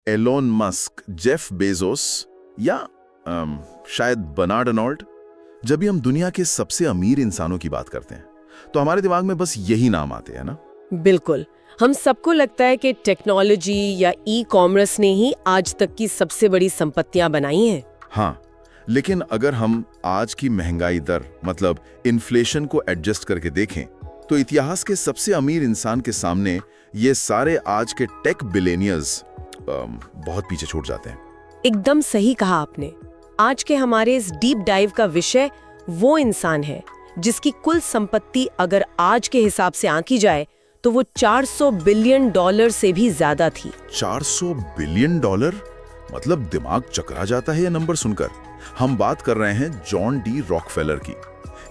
Elon Musk, Jeff Bezos या शायद Bernard Arnold. जब भी हम दुनिया के सबसे अमीर इंसानों की बात करते हैं तो हमारे दिमाग में बस यही नाम आते हैं ना। बिल्कुल, हम सबको लगता है कि टेक्नोलॉजी या ई कॉमर्स ने ही आज तक की सबसे बड़ी संपत्तियां बनाई हैं। हाँ, लेकिन अगर हम आज की महंगाई दर मतलब इन्फ्लेशन को एडजस्ट करके देखें तो इतिहास के सबसे अमीर इंसान के सामने ये सारे आज के टेक बिलियनियर्स बहुत पीछे छूट जाते हैं। एकदम सही कहा आपने। आज के हमारे इस डीप डाइव का विषय वो इंसान है जिसकी कुल संपत्ति अगर आज के हिसाब से आंकी जाए तो वो $400 बिलियन से भी ज्यादा थी। $400 बिलियन? मतलब दिमाग चकरा जाता है ये नंबर सुनकर। हम बात कर रहे हैं जॉन डी रॉकफेलर की,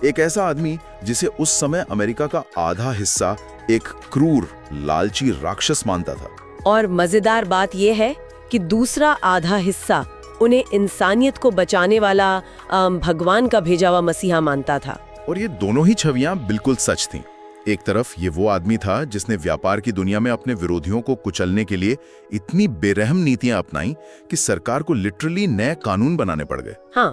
एक ऐसा आदमी जिसे उस समय अमेरिका का आधा हिस्सा एक क्रूर लालची राक्षस मानता था। और मजेदार बात यह है कि दूसरा आधा हिस्सा उन्हें इंसानियत को बचाने वाला भगवान का भेजा हुआ मसीहा मानता था। और ये दोनों ही छवियां बिल्कुल सच थीं। एक तरफ ये वो आदमी था जिसने व्यापार की दुनिया में अपने विरोधियों को कुचलने के लिए इतनी बेरहम नीतियां अपनाई कि सरकार को लिटरली नए कानून बनाने पड़ गए। हाँ,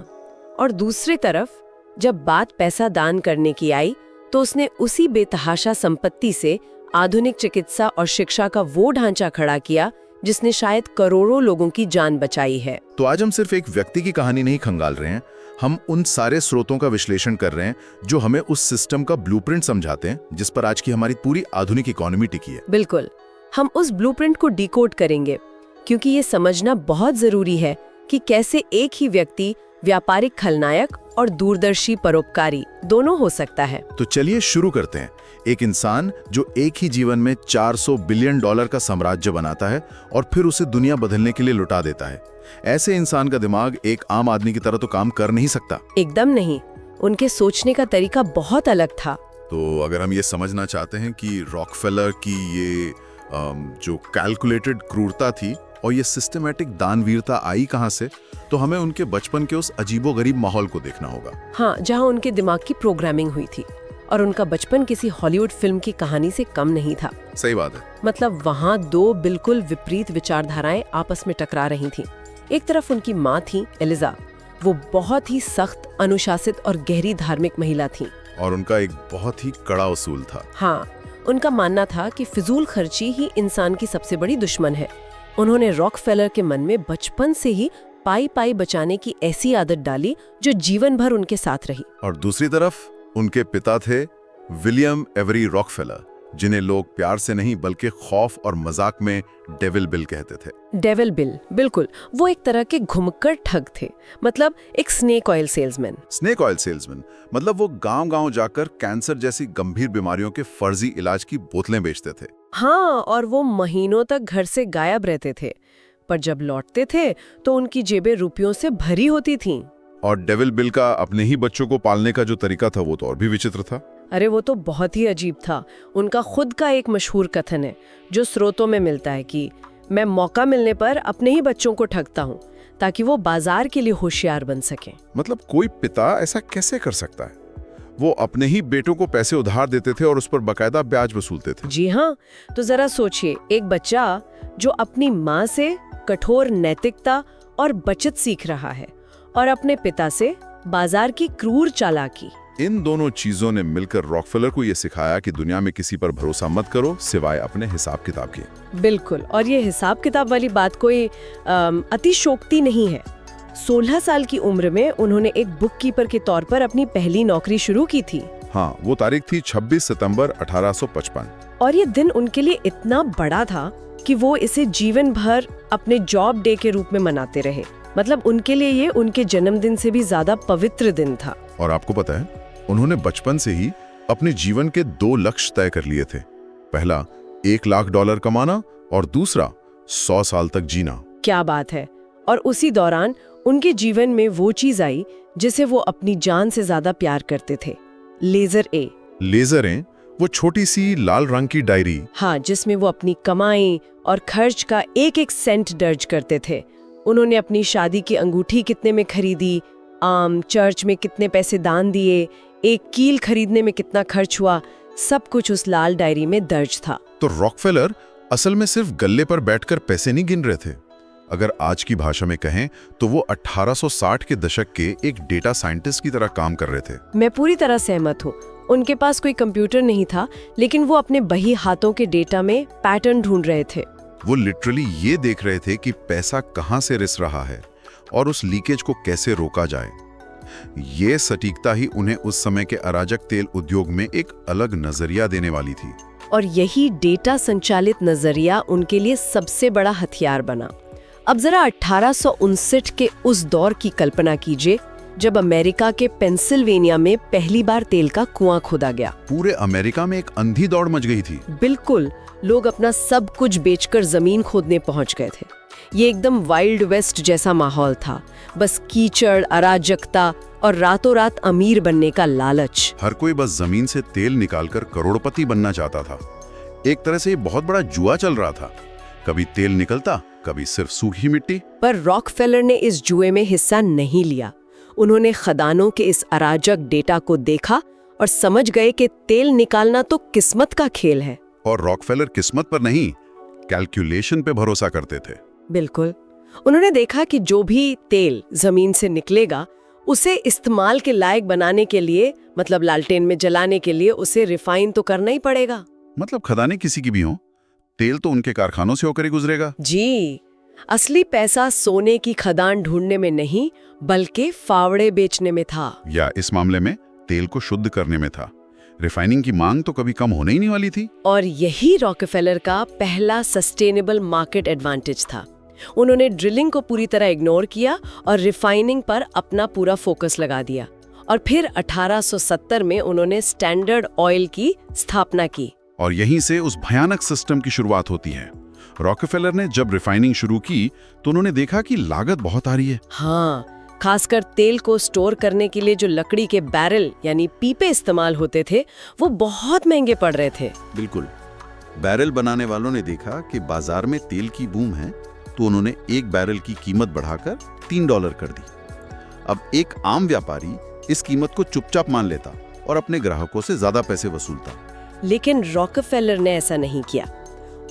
और दूसरी तरफ जब बात पैसा दान करने की आई तो उसने उसी बेतहाशा संपत्ति से आधुनिक चिकित्सा और शिक्षा का वो ढांचा खड़ा किया जिसने शायद करोड़ों लोगों की जान बचाई है। तो आज हम सिर्फ एक व्यक्ति की कहानी नहीं खंगाल रहे हैं, हम उन सारे स्रोतों का विश्लेषण कर रहे हैं जो हमें उस सिस्टम का ब्लूप्रिंट समझाते हैं जिस पर आज की हमारी पूरी आधुनिक इकोनॉमी टिकी है। बिल्कुल, हम उस ब्लूप्रिंट को डिकोड करेंगे क्योंकि ये समझना बहुत जरूरी है कि कैसे एक ही व्यक्ति व्यापारिक खलनायक और दूरदर्शी परोपकारी दोनों हो सकता है। तो चलिए शुरू करते हैं। एक इंसान जो एक ही जीवन में $400 बिलियन का साम्राज्य बनाता है और फिर उसे दुनिया बदलने के लिए लुटा देता है। ऐसे इंसान का दिमाग एक आम आदमी की तरह तो काम कर नहीं सकता। एकदम नहीं, उनके सोचने का तरीका बहुत अलग था। तो अगर हम ये समझना चाहते हैं कि रॉकफेलर की ये जो कैलकुलेटेड क्रूरता थी और ये सिस्टमैटिक दानवीरता आई कहां से, तो हमें उनके बचपन के उस अजीबोगरीब माहौल को देखना होगा। हाँ, जहाँ उनके दिमाग की प्रोग्रामिंग हुई थी और उनका बचपन किसी हॉलीवुड फिल्म की कहानी से कम नहीं था। सही बात है। मतलब वहाँ दो बिल्कुल विपरीत विचारधाराएं आपस में टकरा रही थीं। एक तरफ उनकी माँ थी एलिजा, वो बहुत ही सख्त, अनुशासित और गहरी धार्मिक महिला थी। और उनका एक बहुत ही कड़ा उसूल था। हाँ, उनका मानना था कि फिजूल खर्ची ही इंसान की सबसे बड़ी दुश्मन है। उन्होंने रॉकफेलर के मन में बचपन से ही पाई पाई बचाने की ऐसी आदत डाली जो जीवन भर उनके साथ रही। और दूसरी तरफ उनके पिता थे विलियम एवरी रॉकफेलर, जिन्हें लोग प्यार से नहीं बल्कि खौफ और मजाक में डेविल बिल कहते थे। डेविल बिल, बिल्कुल, वो एक तरह के घुमक्कड़ ठग थे, मतलब एक snake oil salesman. Snake oil salesman मतलब वो गांव-गांव जाकर कैंसर जैसी गंभीर बीमारियों के फर्जी इलाज की बोतलें बेचते थे। हाँ, और वो महीनों तक घर से गायब रहते थे, पर जब लौटते थे तो उनकी जेबें रुपयों से भरी होती थीं। और डेविल बिल का अपने ही बच्चों को पालने का जो तरीका था वो तो और भी विचित्र था। अरे वो तो बहुत ही अजीब था। उनका खुद का एक मशहूर कथन है जो स्रोतों में मिलता है कि मैं मौका मिलने पर अपने ही बच्चों को ठगता हूँ ताकि वो बाजार के लिए होशियार बन सकें। मतलब कोई पिता ऐसा कैसे कर सकता है? वो अपने ही बेटों को पैसे उधार देते थे और उस पर बकायदा ब्याज वसूलते थे। जी हाँ, तो जरा सोचिए, एक बच्चा जो अपनी माँ से कठोर नैतिकता और बचत सीख रहा है और अपने पिता से बाजार की क्रूर चालाकी। इन दोनों चीजों ने मिलकर रॉकफेलर को यह सिखाया कि दुनिया में किसी पर भरोसा मत करो सिवाय अपने हिसाब किताब के। बिल्कुल, और ये हिसाब किताब वाली बात कोई अतिशोक्ति नहीं है। 16 साल की उम्र में उन्होंने एक बुक कीपर के तौर पर अपनी पहली नौकरी शुरू की थी। हाँ, वो तारीख थी 26 सितंबर 1855। और ये दिन उनके लिए इतना बड़ा था कि वो इसे जीवन भर अपने जॉब डे के रूप में मनाते रहे। मतलब उनके लिए ये उनके जन्मदिन से भी ज्यादा पवित्र दिन था। और आपको पता है, उन्होंने बचपन से ही अपने जीवन के 2 लक्ष्य तय कर लिए थे। पहला $1 लाख कमाना और दूसरा 100 साल तक जीना। क्या बात है। और उसी दौरान उनके जीवन में वो चीज आई जिसे वो अपनी जान से ज्यादा प्यार करते थे, लेजर ए। लेजर ए, वो छोटी सी लाल रंग की डायरी। हाँ, जिसमें वो अपनी कमाई और खर्च का एक एक सेंट दर्ज करते थे। उन्होंने अपनी शादी की अंगूठी कितने में खरीदी, चर्च में कितने पैसे दान दिए, एक कील खरीदने में कितना खर्च हुआ, सब कुछ उस लाल डायरी में दर्ज था। तो रॉकफेलर असल में सिर्फ गल्ले पर बैठकर पैसे नहीं गिन रहे थे, अगर आज की भाषा में कहें तो वो 1860 के दशक के एक डेटा साइंटिस्ट की तरह काम कर रहे थे। मैं पूरी तरह सहमत हूँ। उनके पास कोई कंप्यूटर नहीं था, लेकिन वो अपने बही हाथों के डेटा में पैटर्न ढूंढ रहे थे। वो लिटरली ये देख रहे थे कि पैसा कहाँ से रिस रहा है और उस लीकेज को कैसे रोका जाए। ये सटीकता ही उन्हें उस समय के अराजक तेल उद्योग में एक अलग नजरिया देने वाली थी। और यही डेटा संचालित नजरिया उनके लिए सबसे बड़ा हथियार बना। अब जरा 1859 के उस दौर की कल्पना कीजिए, जब अमेरिका के पेंसिल्वेनिया में पहली बार तेल का कुआं खोदा गया। पूरे अमेरिका में एक अंधी दौड़ मच गई थी। बिल्कुल, लोग अपना सब कुछ बेचकर जमीन खोदने पहुंच गए थे। ये एकदम वाइल्ड वेस्ट जैसा माहौल था, बस कीचड़, अराजकता और रातों रात अमीर बनने का लालच। हर कोई बस जमीन से तेल निकालकर करोड़पति बनना चाहता था। एक तरह से ये बहुत बड़ा जुआ चल रहा था, कभी तेल निकलता, कभी सिर्फ सूखी मिट्टी। पर रॉकफेलर ने इस जुए में हिस्सा नहीं लिया। उन्होंने खदानों के इस अराजक डेटा को देखा और समझ गए कि तेल निकालना तो किस्मत का खेल है। और रॉकफेलर किस्मत पर नहीं, कैलकुलेशन पे भरोसा करते थे। बिल्कुल। उन्होंने देखा कि जो भी तेल जमीन से निकलेगा, उसे इस्तेमाल के लायक बनाने के लिए, मतलब लालटेन में जलाने के लिए, उसे रिफाइन तो करना ही पड़ेगा। मतलब खदानें किसी की भी हों, तेल तो उनके कारखानों से होकर ही गुजरेगा। जी, असली पैसा सोने की खदान ढूंढने में नहीं, बल्कि फावड़े बेचने में था। या इस मामले में तेल को शुद्ध करने में था। रिफाइनिंग की मांग तो कभी कम होने ही नहीं वाली थी। और यही रॉकफेलर का पहला सस्टेनेबल मार्केट एडवांटेज था। उन्होंने ड्रिलिंग को पूरी तरह इग्नोर किया और रिफाइनिंग पर अपना पूरा फोकस लगा दिया। और फिर 1870 में उन्होंने स्टैंडर्ड ऑयल की स्थापना की। और यहीं से उस भयानक सिस्टम की शुरुआत होती है। रॉकफेलर ने जब रिफाइनिंग शुरू की तो उन्होंने देखा कि लागत बहुत आ रही है। हाँ, खासकर तेल को स्टोर करने के लिए जो लकड़ी के बैरल यानी पीपे इस्तेमाल होते थे, वो बहुत महंगे पड़ रहे थे। बिल्कुल। बैरल बनाने वालों ने देखा कि बाजार में तेल की बूम है, तो उन्होंने एक बैरल की कीमत बढ़ाकर $3 कर दी। अब एक आम व्यापारी इस कीमत को चुपचाप मान लेता और अपने ग्राहकों से ज्यादा पैसे वसूलता। लेकिन रॉकफेलर ने ऐसा नहीं किया।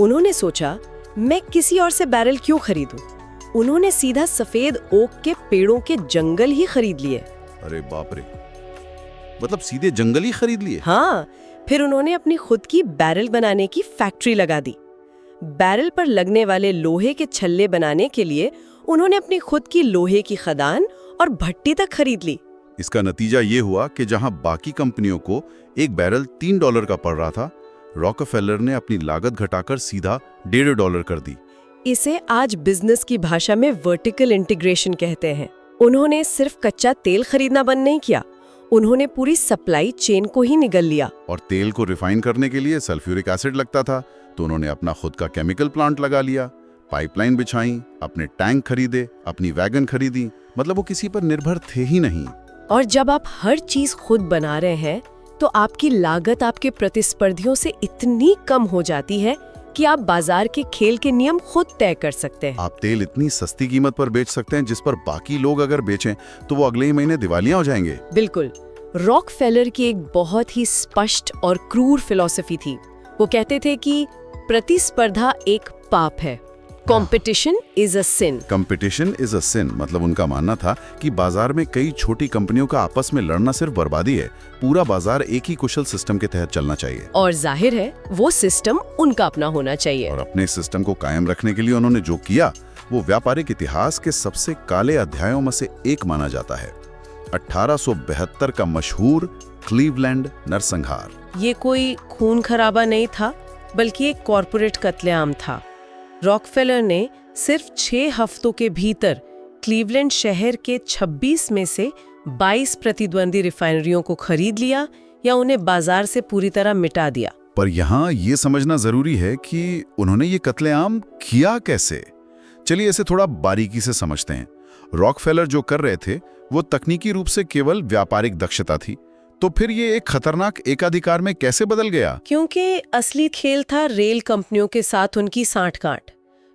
उन्होंने सोचा, मैं किसी और से बैरल क्यों खरीदूं? उन्होंने सीधा सफेद ओक के पेड़ों के जंगल ही खरीद लिए। अरे बाप रे, मतलब सीधे जंगल ही खरीद लिए? हाँ, फिर उन्होंने अपनी खुद की बैरल बनाने की फैक्ट्री लगा दी। बैरल पर लगने वाले लोहे के छल्ले बनाने के लिए उन्होंने अपनी खुद की लोहे की खदान और भट्टी तक खरीद ली। इसका नतीजा ये हुआ कि जहां बाकी कंपनियों को एक बैरल $3 का पड़ रहा था, रॉकफेलर ने अपनी लागत घटाकर सीधा $1.5 कर दी। इसे आज बिजनेस की भाषा में वर्टिकल इंटीग्रेशन कहते हैं। उन्होंने सिर्फ कच्चा तेल खरीदना बंद नहीं किया, उन्होंने पूरी सप्लाई चेन को ही निगल लिया। और तेल को रिफाइन करने के लिए सल्फ्यूरिक एसिड लगता था, तो उन्होंने अपना खुद का केमिकल प्लांट लगा लिया, पाइपलाइन बिछाई, अपने टैंक खरीदे, अपनी वैगन खरीदी। मतलब वो किसी पर निर्भर थे ही नहीं। और जब आप हर चीज खुद बना रहे हैं, तो आपकी लागत आपके प्रतिस्पर्धियों से इतनी कम हो जाती है कि आप बाजार के खेल के नियम खुद तय कर सकते हैं। आप तेल इतनी सस्ती कीमत पर बेच सकते हैं जिस पर बाकी लोग अगर बेचें तो वो अगले ही महीने दिवालिया हो जाएंगे। बिल्कुल। रॉकफेलर की एक बहुत ही स्पष्ट और क्रूर फिलॉसफी थी। वो कहते थे कि प्रतिस्पर्धा एक पाप है, competition is a sin. Competition is a sin, मतलब उनका मानना था कि बाजार में कई छोटी कंपनियों का आपस में लड़ना सिर्फ बर्बादी है। पूरा बाजार एक ही कुशल सिस्टम के तहत चलना चाहिए। और जाहिर है वो सिस्टम उनका अपना होना चाहिए। और अपने सिस्टम को कायम रखने के लिए उन्होंने जो किया वो व्यापारिक इतिहास के सबसे काले अध्यायों में से एक माना जाता है। 1872 का मशहूर क्लीवलैंड नरसंहार। ये कोई खून खराबा नहीं था, बल्कि एक कॉरपोरेट कत्लेआम था। रॉकफेलर ने सिर्फ 6 हफ्तों के भीतर क्लीवलैंड शहर के 26 में से 22 प्रतिद्वंदी रिफाइनरियों को खरीद लिया या उन्हें बाजार से पूरी तरह मिटा दिया। पर यहाँ ये समझना जरूरी है कि उन्होंने ये कत्लेआम किया कैसे। चलिए इसे थोड़ा बारीकी से समझते हैं। रॉकफेलर जो कर रहे थे वो तकनीकी रूप से केवल व्यापारिक दक्षता थी, तो फिर ये एक खतरनाक एकाधिकार में कैसे बदल गया? क्योंकि असली खेल था रेल कंपनियों के साथ उनकी सांठ-गांठ।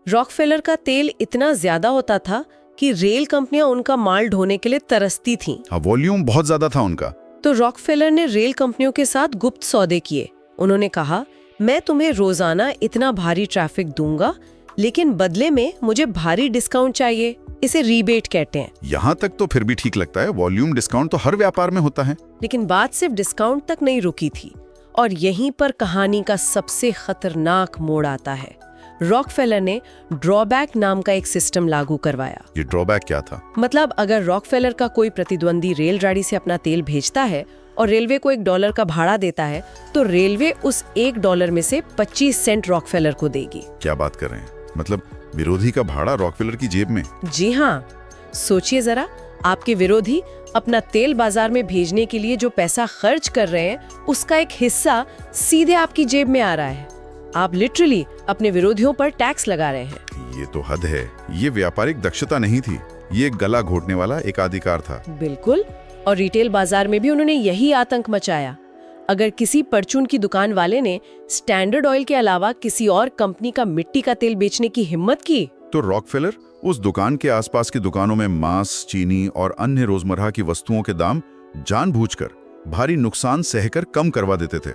रॉकफेलर का तेल इतना ज्यादा होता था कि रेल कंपनियां उनका माल ढोने के लिए तरसती थीं। हाँ, वॉल्यूम बहुत ज्यादा था उनका। तो रॉकफेलर ने रेल कंपनियों के साथ गुप्त सौदे किए। उन्होंने कहा, मैं तुम्हें रोजाना इतना भारी ट्रैफिक दूंगा लेकिन बदले में मुझे भारी डिस्काउंट चाहिए। इसे रीबेट कहते हैं। यहाँ तक तो फिर भी ठीक लगता है, वॉल्यूम डिस्काउंट तो हर व्यापार में होता है। लेकिन बात सिर्फ डिस्काउंट तक नहीं रुकी थी, और यहीं पर कहानी का सबसे खतरनाक मोड़ आता है। रॉकफेलर ने ड्रॉबैक नाम का एक सिस्टम लागू करवाया। ये ड्रॉबैक क्या था? मतलब अगर रॉकफेलर का कोई प्रतिद्वंदी रेलगाड़ी से अपना तेल भेजता है और रेलवे को $1 का भाड़ा देता है, तो रेलवे उस $1 में से 25 सेंट रॉकफेलर को देगी। क्या बात कर रहे हैं? मतलब विरोधी का भाड़ा रॉकफेलर की जेब में? जी हाँ, सोचिए जरा, आपके विरोधी अपना तेल बाजार में भेजने के लिए जो पैसा खर्च कर रहे हैं, उसका एक हिस्सा सीधे आपकी जेब में आ रहा है। आप लिटरली अपने विरोधियों पर टैक्स लगा रहे हैं। ये तो हद है। ये व्यापारिक दक्षता नहीं थी, ये गला घोटने वाला एकाधिकार था। बिल्कुल, और रिटेल बाजार में भी उन्होंने यही आतंक मचाया। अगर किसी परचून की दुकान वाले ने स्टैंडर्ड ऑयल के अलावा किसी और कंपनी का मिट्टी का तेल बेचने की हिम्मत की, तो रॉकफेलर उस दुकान के आसपास की दुकानों में मांस, चीनी और अन्य रोजमर्रा की वस्तुओं के दाम जानबूझकर भारी नुकसान सहकर कम करवा देते थे,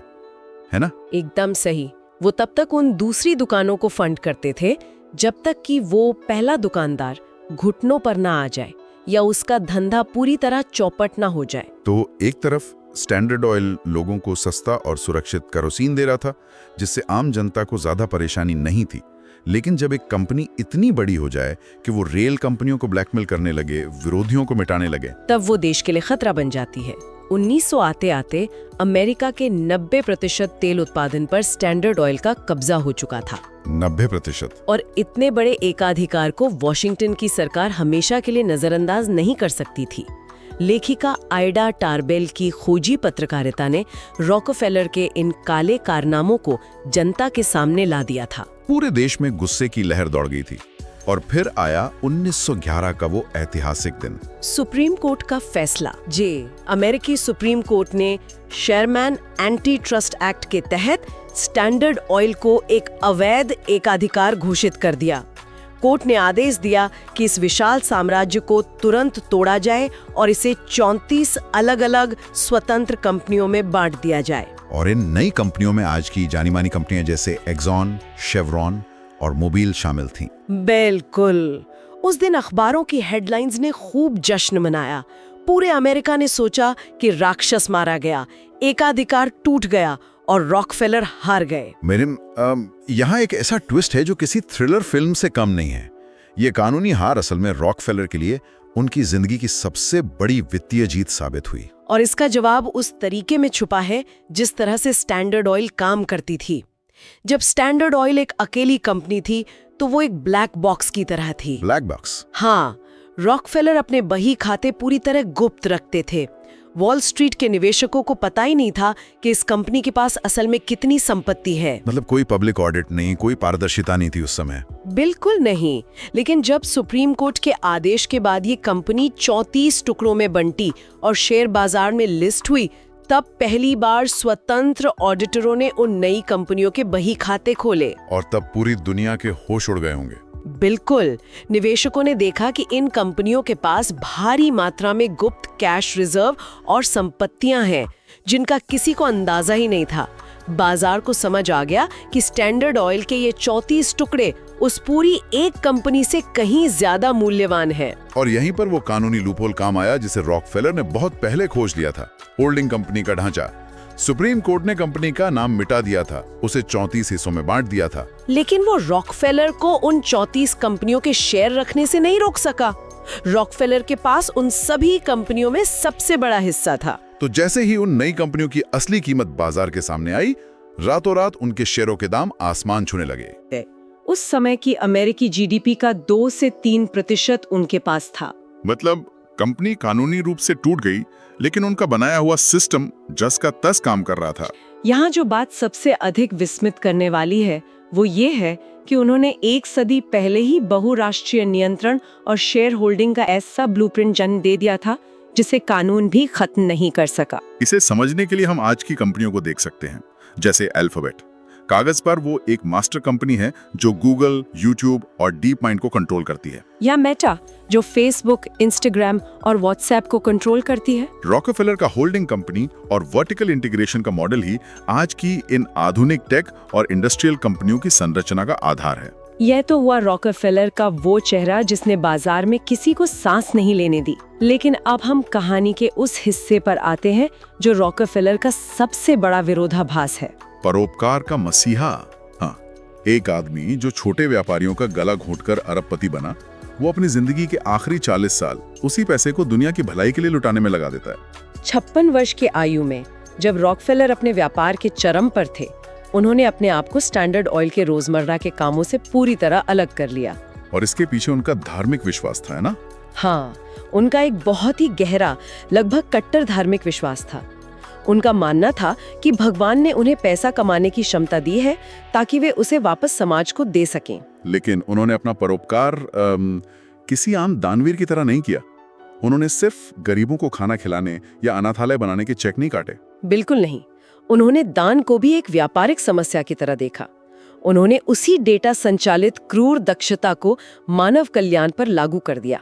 है ना? एकदम सही। वो तब तक उन दूसरी दुकानों को फंड करते थे जब तक कि वो पहला दुकानदार घुटनों पर ना आ जाए या उसका धंधा पूरी तरह चौपट ना हो जाए। तो एक तरफ स्टैंडर्ड ऑयल लोगों को सस्ता और सुरक्षित केरोसिन दे रहा था, जिससे आम जनता को ज्यादा परेशानी नहीं थी। लेकिन जब एक कंपनी इतनी बड़ी हो जाए कि वो रेल कंपनियों को ब्लैकमेल करने लगे, विरोधियों को मिटाने लगे, तब वो देश के लिए खतरा बन जाती है। 1900 आते आते अमेरिका के 90% तेल उत्पादन पर स्टैंडर्ड ऑयल का कब्जा हो चुका था। 90%? और इतने बड़े एकाधिकार को वॉशिंगटन की सरकार हमेशा के लिए नजरअंदाज नहीं कर सकती थी। लेखिका आइडा टारबेल की खोजी पत्रकारिता ने रॉकफेलर के इन काले कारनामों को जनता के सामने ला दिया था। पूरे देश में गुस्से की लहर दौड़ गई थी। और फिर आया 1911 का वो ऐतिहासिक दिन। सुप्रीम कोर्ट का फैसला। अमेरिकी सुप्रीम कोर्ट ने शेरमैन एंटी ट्रस्ट एक्ट के तहत स्टैंडर्ड ऑयल को एक अवैध एकाधिकार घोषित कर दिया। कोर्ट ने आदेश दिया कि इस विशाल साम्राज्य को तुरंत तोड़ा जाए और इसे 34 अलग-अलग स्वतंत्र कंपनियों में बांट दिया जाए। और इन नई कंपनियों में आज की जानी मानी कंपनियां जैसे एक्सॉन, शेवरॉन और मोबिल शामिल थीं। बिल्कुल। उस दिन अखबारों की हेडलाइंस ने खूब जश्न मनाया। पूरे अमेरिका ने सोचा कि राक्षस मारा गया, एकाधिकार टूट गया और रॉकफेलर हार गए। यहाँ एक ऐसा ट्विस्ट है जो किसी थ्रिलर फिल्म से कम नहीं है। ये कानूनी हार असल में रॉकफेलर के लिए उनकी जिंदगी की सबसे बड़ी वित्तीय जीत साबित हुई। और इसका जवाब उस तरीके में छुपा है जिस तरह से स्टैंडर्ड ऑयल काम करती थी। जब स्टैंडर्ड ऑयल एक अकेली कंपनी थी तो वो एक ब्लैक बॉक्स की तरह थी। Black box? हाँ, रॉकफेलर अपने बही खाते पूरी तरह गुप्त रखते थे। वॉल स्ट्रीट के निवेशकों को पता ही नहीं था कि इस कंपनी के पास असल में कितनी संपत्ति है। मतलब कोई पब्लिक ऑडिट नहीं, कोई पारदर्शिता नहीं थी उस समय। बिल्कुल नहीं। लेकिन जब सुप्रीम कोर्ट के आदेश के बाद ये कंपनी 34 टुकड़ों में बंटी और शेयर बाजार में लिस्ट हुई, तब पहली बार स्वतंत्र ऑडिटरों ने उन नई कंपनियों के बही खाते खोले। और तब पूरी दुनिया के होश उड़ गए होंगे। बिल्कुल। निवेशकों ने देखा कि इन कंपनियों के पास भारी मात्रा में गुप्त कैश रिजर्व और संपत्तियां हैं जिनका किसी को अंदाजा ही नहीं था। बाजार को समझ आ गया कि स्टैंडर्ड ऑयल के ये 34 टुकड़े उस पूरी एक कंपनी से कहीं ज्यादा मूल्यवान है। और यहीं पर वो कानूनी लूपहोल काम आया जिसे रॉकफेलर ने बहुत पहले खोज लिया था, होल्डिंग कंपनी का ढांचा। सुप्रीम कोर्ट ने कंपनी का नाम मिटा दिया था, उसे 34 हिस्सों में बांट दिया था। लेकिन वो रॉकफेलर को उन 34 कंपनियों के शेयर रखने से नहीं रोक सका। रॉकफेलर के पास उन सभी कंपनियों में सबसे बड़ा हिस्सा था। तो जैसे ही उन नई कंपनियों की असली कीमत बाजार के सामने आई, रातों रात उनके शेयरों के दाम आसमान छूने लगे। उस समय की अमेरिकी जीडीपी का 2 से 3% उनके पास था। मतलब कंपनी कानूनी रूप से टूट गई, लेकिन उनका बनाया हुआ सिस्टम जस का तस काम कर रहा था। यहाँ जो बात सबसे अधिक विस्मित करने वाली है वो ये है कि उन्होंने 1 सदी पहले ही बहुराष्ट्रीय नियंत्रण और शेयर होल्डिंग का ऐसा ब्लूप्रिंट जन्म दे दिया था जिसे कानून भी खत्म नहीं कर सका। इसे समझने के लिए हम आज की कंपनियों को देख सकते हैं, जैसे अल्फाबेट। कागज पर वो एक मास्टर कंपनी है जो गूगल, यूट्यूब और डीप माइंड को कंट्रोल करती है, या मेटा जो फेसबुक, इंस्टाग्राम और व्हाट्सएप को कंट्रोल करती है। रॉकफेलर का होल्डिंग कंपनी और वर्टिकल इंटीग्रेशन का मॉडल ही आज की इन आधुनिक टेक और इंडस्ट्रियल कंपनियों की संरचना का आधार है। यह तो हुआ रॉकफेलर का वो चेहरा जिसने बाजार में किसी को सांस नहीं लेने दी। लेकिन अब हम कहानी के उस हिस्से पर आते हैं जो रॉकफेलर का सबसे बड़ा विरोधाभास है। परोपकार का मसीहा। हाँ, एक आदमी जो छोटे व्यापारियों का गला घोंटकर अरबपति बना, वो अपनी जिंदगी के आखिरी 40 साल उसी पैसे को दुनिया की भलाई के लिए लुटाने में लगा देता है। 56 वर्ष की आयु में जब रॉकफेलर अपने व्यापार के चरम पर थे, उन्होंने अपने आप को स्टैंडर्ड ऑयल के रोजमर्रा के कामों से पूरी तरह अलग कर लिया। और इसके पीछे उनका धार्मिक विश्वास था, है ना? हाँ, उनका एक बहुत ही गहरा, लगभग कट्टर धार्मिक विश्वास था। उनका मानना था कि भगवान ने उन्हें पैसा कमाने की क्षमता दी है ताकि वे उसे वापस समाज को दे सकें। लेकिन उन्होंने अपना परोपकार किसी आम दानवीर की तरह नहीं किया। उन्होंने सिर्फ गरीबों को खाना खिलाने या अनाथालय बनाने के चेक नहीं काटे। बिल्कुल नहीं। उन्होंने दान को भी एक व्यापारिक समस्या की तरह देखा। उन्होंने उसी डेटा संचालित क्रूर दक्षता को मानव कल्याण पर लागू कर दिया।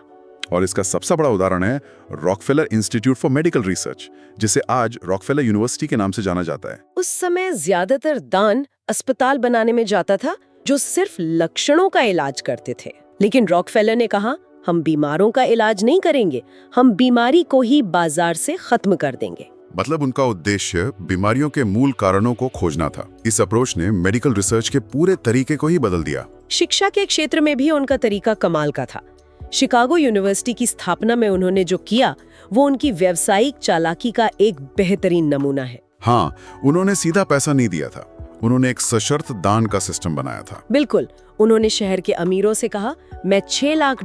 और इसका सबसे बड़ा उदाहरण है Rockefeller institute for medical research, जिसे आज रॉकफेलर यूनिवर्सिटी के नाम से जाना जाता है। उस समय ज्यादातर दान अस्पताल बनाने में जाता था जो सिर्फ लक्षणों का इलाज करते थे। लेकिन रॉकफेलर ने कहा, हम बीमारों का इलाज नहीं करेंगे, हम बीमारी को ही बाजार से खत्म कर देंगे। मतलब उनका उद्देश्य बीमारियों के मूल कारणों को खोजना था। इस अप्रोच ने मेडिकल रिसर्च के पूरे तरीके को ही बदल दिया। शिक्षा के क्षेत्र में भी उनका तरीका कमाल का था। शिकागो यूनिवर्सिटी की स्थापना में उन्होंने जो किया वो उनकी व्यावसायिक चालाकी का एक बेहतरीन नमूना है। हाँ, उन्होंने सीधा पैसा नहीं दिया था, उन्होंने एक सशर्त दान का सिस्टम बनाया था। बिल्कुल। उन्होंने शहर के अमीरों से कहा, मैं $6 लाख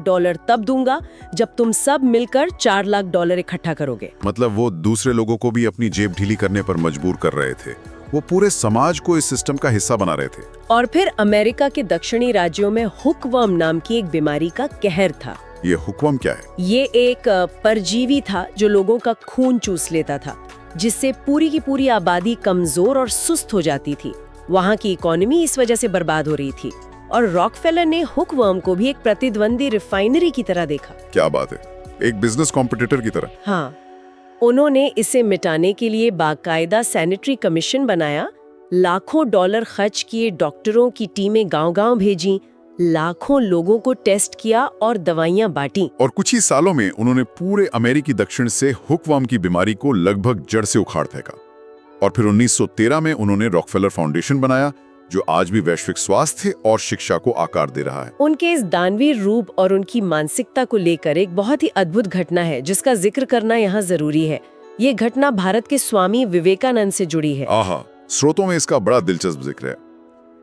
तब दूंगा जब तुम सब मिलकर $4 लाख इकट्ठा करोगे। मतलब वो दूसरे लोगों को भी अपनी जेब ढीली करने पर मजबूर कर रहे थे। वो पूरे समाज को इस सिस्टम का हिस्सा बना रहे थे। और फिर अमेरिका के दक्षिणी राज्यों में हुकवर्म नाम की एक बीमारी का कहर था। ये हुकवर्म क्या है? ये एक परजीवी था जो लोगों का खून चूस लेता था, जिससे पूरी की पूरी आबादी कमजोर और सुस्त हो जाती थी। वहाँ की इकोनॉमी इस वजह से बर्बाद हो रही थी। और रॉकफेलर ने हुकवर्म को भी एक प्रतिद्वंदी रिफाइनरी की तरह देखा। क्या बात है, एक बिजनेस कॉम्पिटिटर की तरह। हाँ, उन्होंने इसे मिटाने के लिए बाकायदा सैनिटरी कमीशन बनाया, लाखों डॉलर खर्च किए, डॉक्टरों की टीमें गांव-गांव भेजी, लाखों लोगों को टेस्ट किया और दवाइयां बांटी। और कुछ ही सालों में उन्होंने पूरे अमेरिकी दक्षिण से हुकवर्म की बीमारी को लगभग जड़ से उखाड़ फेंका। और फिर 1913 में उन्होंने रॉकफेलर फाउंडेशन बनाया, जो आज भी वैश्विक स्वास्थ्य और शिक्षा को आकार दे रहा है। उनके इस दानवीर रूप और उनकी मानसिकता को लेकर एक बहुत ही अद्भुत घटना है जिसका जिक्र करना यहाँ जरूरी है। ये घटना भारत के स्वामी विवेकानंद से जुड़ी है। आहा, स्रोतों में इसका बड़ा दिलचस्प जिक्र है।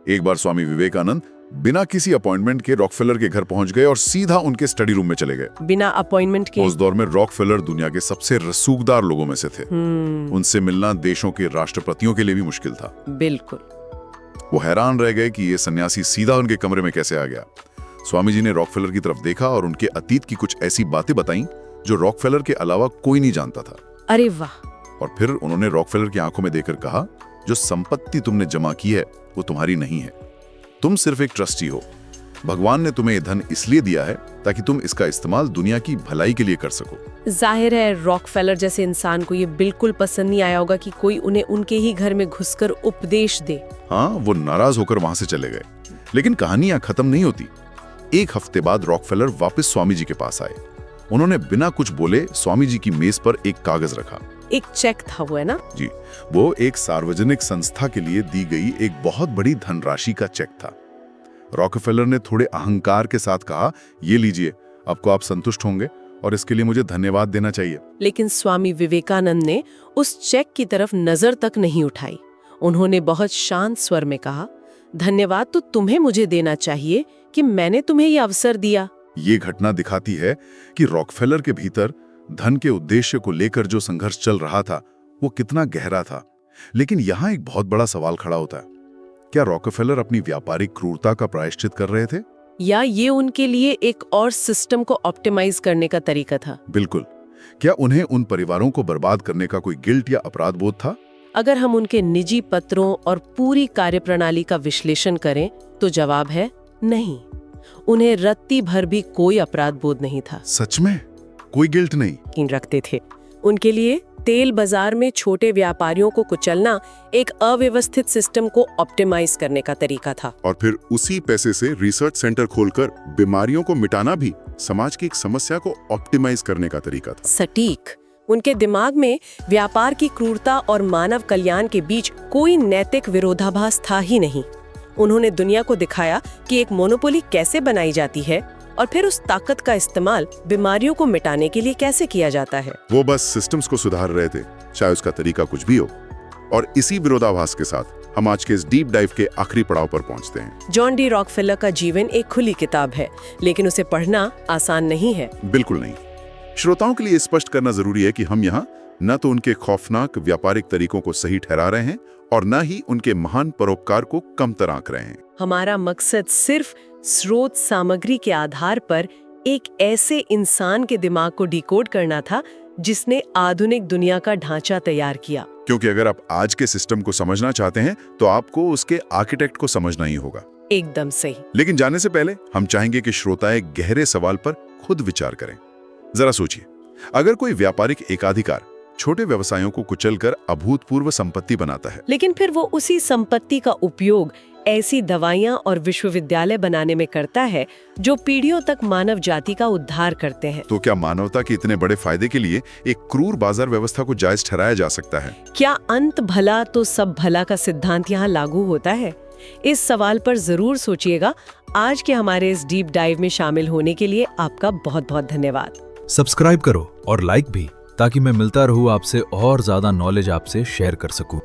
एक बार स्वामी विवेकानंद बिना किसी अपॉइंटमेंट के रॉकफेलर के घर पहुंच गए और सीधा उनके स्टडी रूम में चले गए। बिना अपॉइंटमेंट के? उस दौर में रॉकफेलर दुनिया के सबसे रसूखदार लोगों में से थे। उनसे मिलना देशों के राष्ट्रपतियों के लिए भी मुश्किल था। बिल्कुल। वो हैरान रह गए कि ये सन्यासी सीधा उनके कमरे में कैसे आ गया। स्वामी जी ने रॉकफेलर की तरफ देखा और उनके अतीत की कुछ ऐसी बातें बताईं जो रॉकफेलर के अलावा कोई नहीं जानता था। अरे वाह! और फिर उन्होंने रॉकफेलर की आंखों में देखकर कहा, जो संपत्ति तुमने जमा की है वो तुम्हारी नहीं है, तुम सिर्फ एक ट्रस्टी हो। भगवान ने तुम्हें ये धन इसलिए दिया है ताकि तुम इसका इस्तेमाल दुनिया की भलाई के लिए कर सको। जाहिर है रॉकफेलर जैसे इंसान को ये बिल्कुल पसंद नहीं आया होगा कि कोई उन्हें उनके ही घर में घुसकर उपदेश दे। हाँ, वो नाराज होकर वहां से चले गए। लेकिन कहानी यहाँ खत्म नहीं होती। एक हफ्ते बाद रॉकफेलर वापस स्वामी जी के पास आए। उन्होंने बिना कुछ बोले स्वामी जी की मेज पर एक कागज रखा। एक चेक था वो, है ना? जी, वो एक सार्वजनिक संस्था के लिए दी गई एक बहुत बड़ी धनराशि का चेक था। रॉकफेलर ने थोड़े अहंकार के साथ कहा, ये लीजिए, आपको आप संतुष्ट होंगे और इसके लिए मुझे धन्यवाद देना चाहिए। लेकिन स्वामी विवेकानंद ने उस चेक की तरफ नजर तक नहीं उठाई। उन्होंने बहुत शांत स्वर में कहा, धन्यवाद तो तुम्हें मुझे देना चाहिए कि मैंने तुम्हें ये अवसर दिया। ये घटना दिखाती है कि रॉकफेलर के भीतर धन के उद्देश्य को लेकर जो संघर्ष चल रहा था वो कितना गहरा था। लेकिन यहाँ एक बहुत बड़ा सवाल खड़ा होता है, क्या रॉकफेलर अपनी व्यापारिक क्रूरता का प्रायश्चित कर रहे थे, या ये उनके लिए एक और सिस्टम को ऑप्टिमाइज करने का तरीका था? बिल्कुल। क्या उन्हें उन परिवारों को बर्बाद करने का कोई गिल्ट या अपराध बोध था? अगर हम उनके निजी पत्रों और पूरी कार्यप्रणाली का विश्लेषण करें तो जवाब है नहीं। उन्हें रत्ती भर भी कोई अपराध बोध नहीं था। सच में? कोई गिल्ट नहीं रखते थे। उनके लिए तेल बाजार में छोटे व्यापारियों को कुचलना एक अव्यवस्थित सिस्टम को ऑप्टिमाइज करने का तरीका था। और फिर उसी पैसे से रिसर्च सेंटर खोलकर बीमारियों को मिटाना भी समाज की एक समस्या को ऑप्टिमाइज करने का तरीका था। सटीक। उनके दिमाग में व्यापार की क्रूरता और मानव कल्याण के बीच कोई नैतिक विरोधाभास था ही नहीं। उन्होंने दुनिया को दिखाया कि एक मोनोपोली कैसे बनाई जाती है और फिर उस ताकत का इस्तेमाल बीमारियों को मिटाने के लिए कैसे किया जाता है। वो बस सिस्टम्स को सुधार रहे थे, चाहे उसका तरीका कुछ भी हो। और इसी विरोधाभास के साथ हम आज के इस डीप डाइव के आखिरी पड़ाव पर पहुंचते हैं। जॉन डी रॉकफेलर का जीवन एक खुली किताब है, लेकिन उसे पढ़ना आसान नहीं है। बिल्कुल नहीं। श्रोताओं के लिए स्पष्ट करना जरूरी है कि हम यहाँ न तो उनके खौफनाक व्यापारिक तरीकों को सही ठहरा रहे हैं और न ही उनके महान परोपकार को कमतर आंक रहे हैं। हमारा मकसद सिर्फ स्रोत सामग्री के आधार पर एक ऐसे इंसान के दिमाग को डिकोड करना था जिसने आधुनिक दुनिया का ढांचा तैयार किया। क्योंकि अगर आप आज के सिस्टम को समझना चाहते हैं तो आपको उसके आर्किटेक्ट को समझना ही होगा। एकदम सही। लेकिन जाने से पहले हम चाहेंगे कि श्रोता एक गहरे सवाल पर खुद विचार करें। जरा सोचिए, अगर कोई व्यापारिक एकाधिकार छोटे व्यवसायों को कुचलकर अभूतपूर्व संपत्ति बनाता है, लेकिन फिर वो उसी संपत्ति का उपयोग ऐसी दवाइयां और विश्वविद्यालय बनाने में करता है जो पीढ़ियों तक मानव जाति का उद्धार करते हैं, तो क्या मानवता के इतने बड़े फायदे के लिए एक क्रूर बाजार व्यवस्था को जायज ठहराया जा सकता है? क्या अंत भला तो सब भला का सिद्धांत यहाँ लागू होता है? इस सवाल पर जरूर सोचिएगा। आज के हमारे इस डीप डाइव में शामिल होने के लिए आपका बहुत बहुत धन्यवाद। सब्सक्राइब करो और लाइक भी, ताकि मैं मिलता रहूं आपसे और ज्यादा नॉलेज आपसे शेयर कर सकूं।